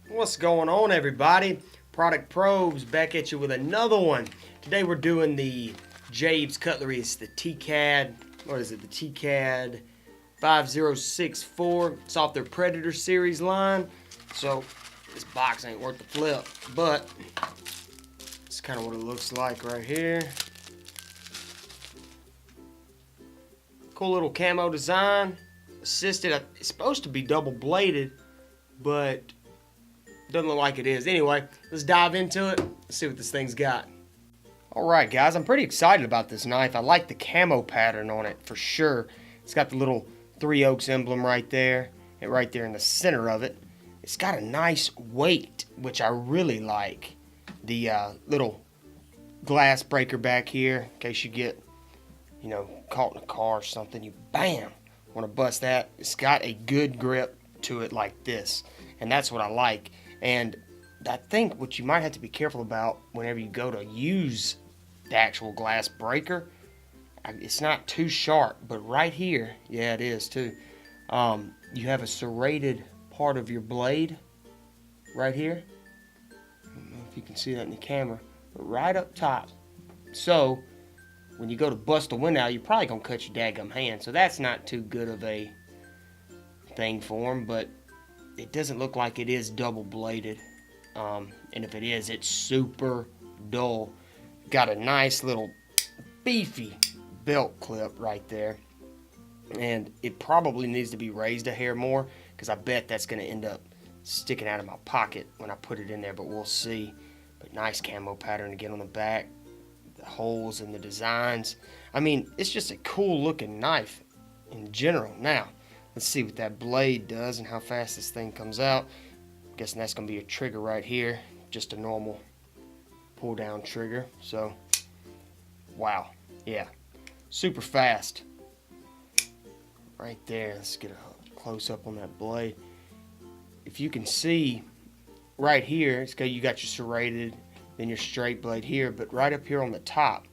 What's going on, everybody? Product Probes back at you with another one. Today we're doing the Jabe's Cutlery. It's the TCAD, what is it? The TCAD 5064. It's off their Predator series line. So this box ain't worth the flip, but it's kind of what it looks like right here. Cool little camo design. Assisted. It's supposed to be double bladed, but doesn't look like it is. Anyway, let's dive into it. Let's see what this thing's got. Alright guys, I'm pretty excited about this knife. I like the camo pattern on it for sure. It's got the little Three Oaks emblem right there, and right there in the center of it. It's got a nice weight, which I really like. The little glass breaker back here, in case you get, caught in a car or something, you bam, want to bust that. It's got a good grip to it like this, and that's what I like. And I think what you might have to be careful about whenever you go to use the actual glass breaker, it's not too sharp, but right here, yeah, it is too. You have a serrated part of your blade right here. I don't know if you can see that in the camera, but right up top. So when you go to bust the wind out, you're probably gonna cut your daggum hand. So that's not too good of a thing for them, but it doesn't look like it is double bladed, and if it is, it's super dull. Got a nice little beefy belt clip right there, and it probably needs to be raised a hair more, because I bet that's going to end up sticking out of my pocket when I put it in there, but we'll see. But nice camo pattern again on the back, the holes and the designs. I mean, it's just a cool looking knife in general. Now let's see what that blade does and how fast this thing comes out. I'm guessing that's going to be a trigger right here. Just a normal pull down trigger. So, wow. Yeah. Super fast. Right there. Let's get a close up on that blade. If you can see right here, it's got, you got your serrated, then your straight blade here. But right up here on the top,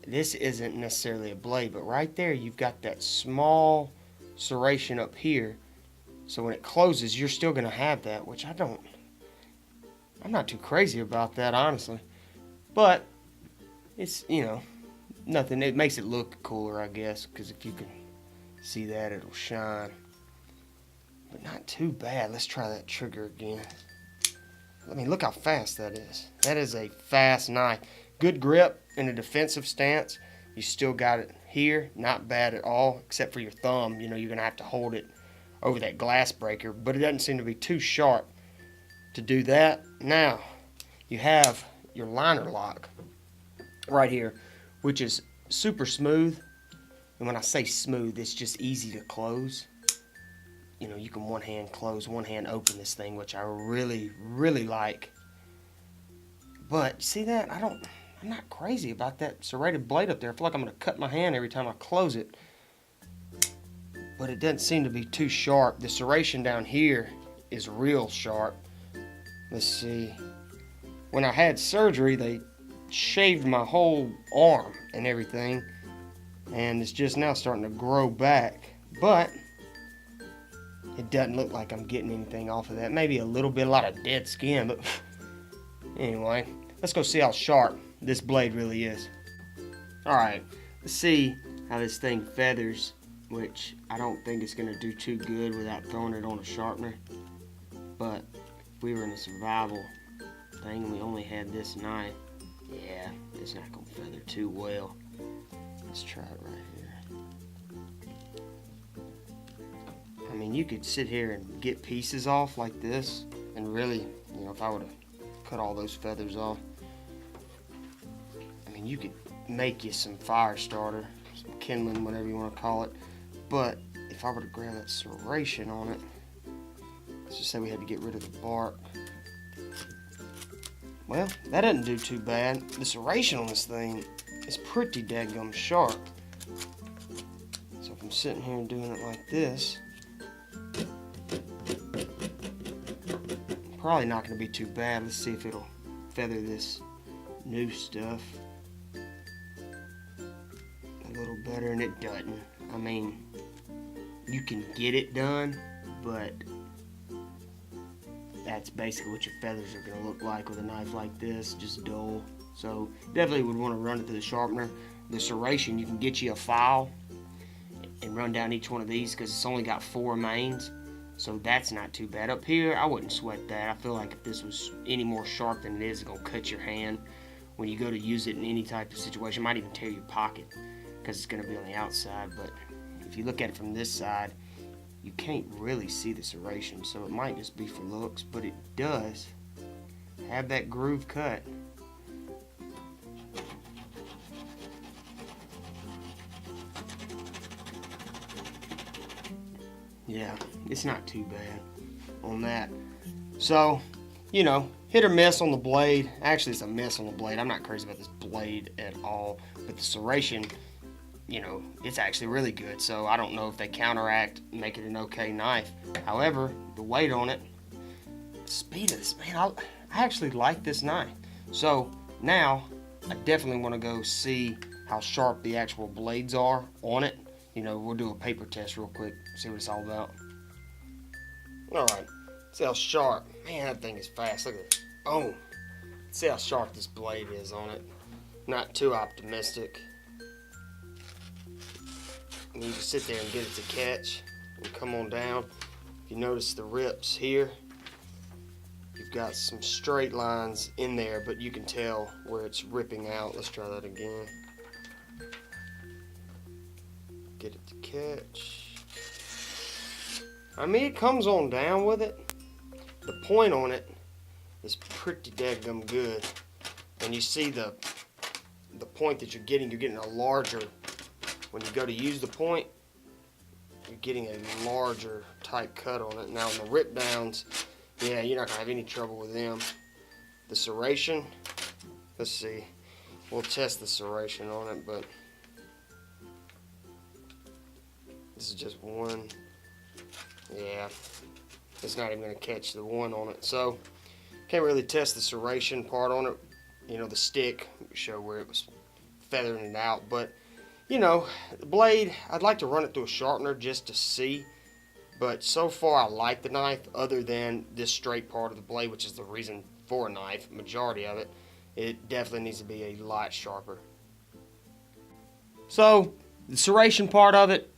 this isn't necessarily a blade, but right there you've got that small serration up here, so when it closes you're still gonna have that, which I'm not too crazy about that, honestly, but it's, nothing. It makes it look cooler, I guess, because if you can see that, it'll shine. But not too bad. Let's try that trigger again. I mean, look how fast that is. That is a fast knife. Good grip in a defensive stance. You still got it here, not bad at all, except for your thumb. You're going to have to hold it over that glass breaker, but it doesn't seem to be too sharp to do that. Now, you have your liner lock right here, which is super smooth. And when I say smooth, it's just easy to close. You can one hand close, one hand open this thing, which I really, really like. But see that? I'm not crazy about that serrated blade up there. I feel like I'm going to cut my hand every time I close it. But it doesn't seem to be too sharp. The serration down here is real sharp. Let's see. When I had surgery, they shaved my whole arm and everything. And it's just now starting to grow back. But it doesn't look like I'm getting anything off of that. Maybe a little bit, a lot of dead skin. But anyway, let's go see how sharp this blade really is. Alright, let's see how this thing feathers, which I don't think it's going to do too good without throwing it on a sharpener. But if we were in a survival thing and we only had this knife, yeah, it's not going to feather too well. Let's try it right here. I mean, you could sit here and get pieces off like this, and really, if I would have cut all those feathers off, I mean, you could make you some fire starter, some kindling, whatever you want to call it. But if I were to grab that serration on it, let's just say we had to get rid of the bark. Well, that doesn't do too bad. The serration on this thing is pretty daggum sharp. So if I'm sitting here and doing it like this, probably not going to be too bad. Let's see if it'll feather this new stuff a little better, and it doesn't. I mean, you can get it done, but that's basically what your feathers are going to look like with a knife like this, just dull. So definitely would want to run it through the sharpener. The serration, you can get you a file and run down each one of these because it's only got 4 mains. So that's not too bad. Up here, I wouldn't sweat that. I feel like if this was any more sharp than it is, it's going to cut your hand when you go to use it in any type of situation. It might even tear your pocket because it's going to be on the outside. But if you look at it from this side, you can't really see the serration. So it might just be for looks, but it does have that groove cut. Yeah, it's not too bad on that. So, you know, hit or miss on the blade. Actually, it's a miss on the blade. I'm not crazy about this blade at all. But the serration, you know, it's actually really good. So I don't know if they counteract, make it an okay knife. However, the weight on it, the speed of this, man, I actually like this knife. So now, I definitely want to go see how sharp the actual blades are on it. You know, we'll do a paper test real quick, see what it's all about. Alright, see how sharp. Man, that thing is fast. Look at it. Boom. See how sharp this blade is on it. Not too optimistic. And you just sit there and get it to catch and come on down. If you notice the rips here, you've got some straight lines in there, but you can tell where it's ripping out. Let's try that again. Get it to catch. I mean, it comes on down with it. The point on it is pretty daggum good. And you see the point that you're getting a larger, when you go to use the point, you're getting a larger type cut on it. Now on the rip downs, yeah, you're not gonna have any trouble with them. The serration, let's see. We'll test the serration on it, but this is just one. Yeah, it's not even going to catch the one on it. So, can't really test the serration part on it. You know, the stick, show where it was feathering it out. But, you know, the blade, I'd like to run it through a sharpener just to see. But so far, I like the knife, other than this straight part of the blade, which is the reason for a knife, majority of it. It definitely needs to be a lot sharper. So, the serration part of it,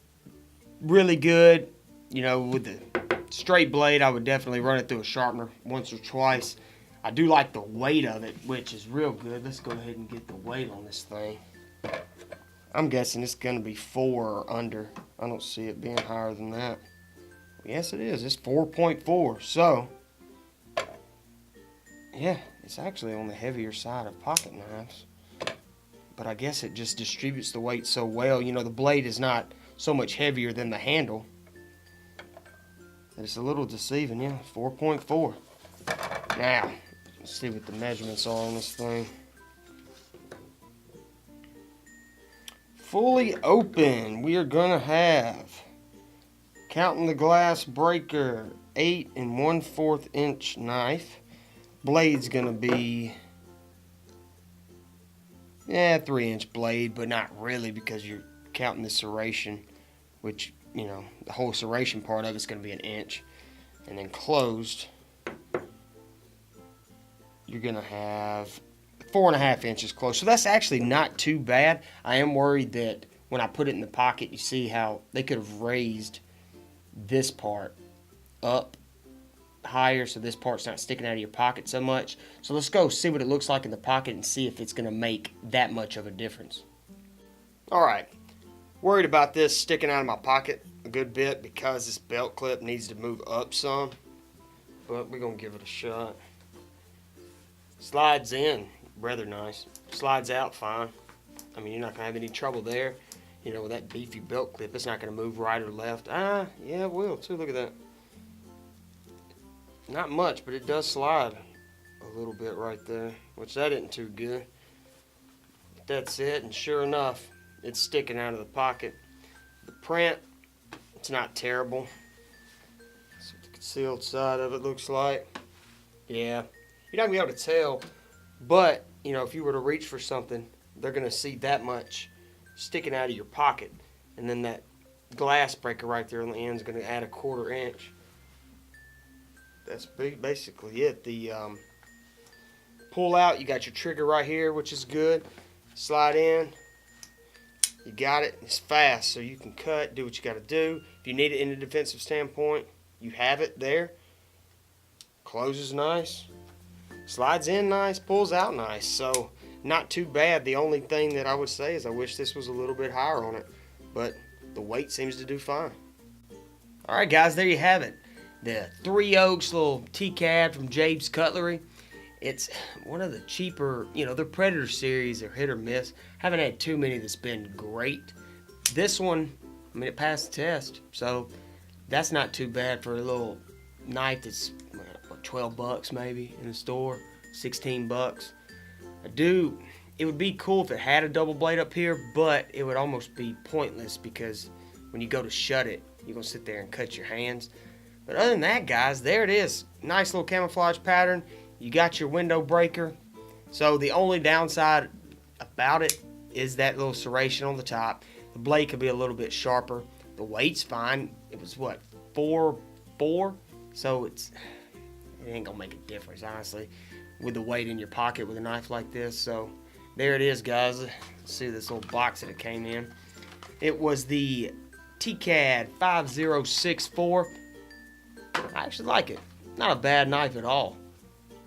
really good. You know, with the straight blade, I would definitely run it through a sharpener once or twice. I do like the weight of it, which is real good. Let's go ahead and get the weight on this thing. I'm guessing it's going to be 4 or under. I don't see it being higher than that. Yes, it is. It's 4.4. So, yeah, it's actually on the heavier side of pocket knives. But I guess it just distributes the weight so well. You know, the blade is not so much heavier than the handle. It's a little deceiving, yeah, 4.4. Now, let's see what the measurements are on this thing. Fully open, we are gonna have, counting the glass breaker, 8 1/4 inch knife. Blade's gonna be, 3-inch blade, but not really because you're counting the serration, which, you know, the whole serration part of it's going to be 1 inch. And then closed, you're going to have 4.5 inches closed. So that's actually not too bad. I am worried that when I put it in the pocket, you see how they could have raised this part up higher so this part's not sticking out of your pocket so much. So let's go see what it looks like in the pocket and see if it's going to make that much of a difference. Alright, worried about this sticking out of my pocket a good bit because this belt clip needs to move up some, but we're going to give it a shot. Slides in rather nice, slides out fine. I mean, you're not going to have any trouble there. You know, with that beefy belt clip, it's not going to move right or left. Yeah, it will too. Look at that. Not much, but it does slide a little bit right there, which that isn't too good. But that's it, and sure enough, it's sticking out of the pocket. The print, it's not terrible. That's what the concealed side of it looks like. Yeah, you're not going to be able to tell, but, you know, if you were to reach for something, they're going to see that much sticking out of your pocket. And then that glass breaker right there on the end is going to add 1/4 inch. that's basically it. The pull out, you got your trigger right here, which is good. Slide in. You got it. It's fast, so you can cut, do what you got to do. If you need it in a defensive standpoint, you have it there. Closes nice. Slides in nice, pulls out nice. So not too bad. The only thing that I would say is I wish this was a little bit higher on it, but the weight seems to do fine. Alright guys, there you have it. The 3 Oaks little TCAD from Jabe's Cutlery. It's one of the cheaper, you know, the Predator series are hit or miss. Haven't had too many that's been great. This one, I mean, it passed the test, so that's not too bad for a little knife that's what, 12 bucks maybe in the store, 16 bucks. It would be cool if it had a double blade up here, but it would almost be pointless because when you go to shut it, you're gonna sit there and cut your hands. But other than that, guys, there it is. Nice little camouflage pattern. You got your window breaker. So the only downside about it is that little serration on the top. The blade could be a little bit sharper. The weight's fine. It was what, 4.4? So it ain't gonna make a difference, honestly, with the weight in your pocket with a knife like this. So there it is, guys. Let's see this little box that it came in. It was the TCAD 5064. I actually like it. Not a bad knife at all.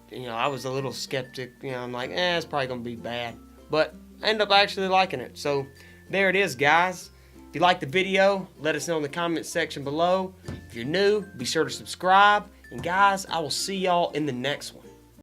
You know, I was a little skeptic. You know, I'm like, it's probably going to be bad. But I ended up actually liking it. So there it is, guys. If you liked the video, let us know in the comment section below. If you're new, be sure to subscribe. And guys, I will see y'all in the next one.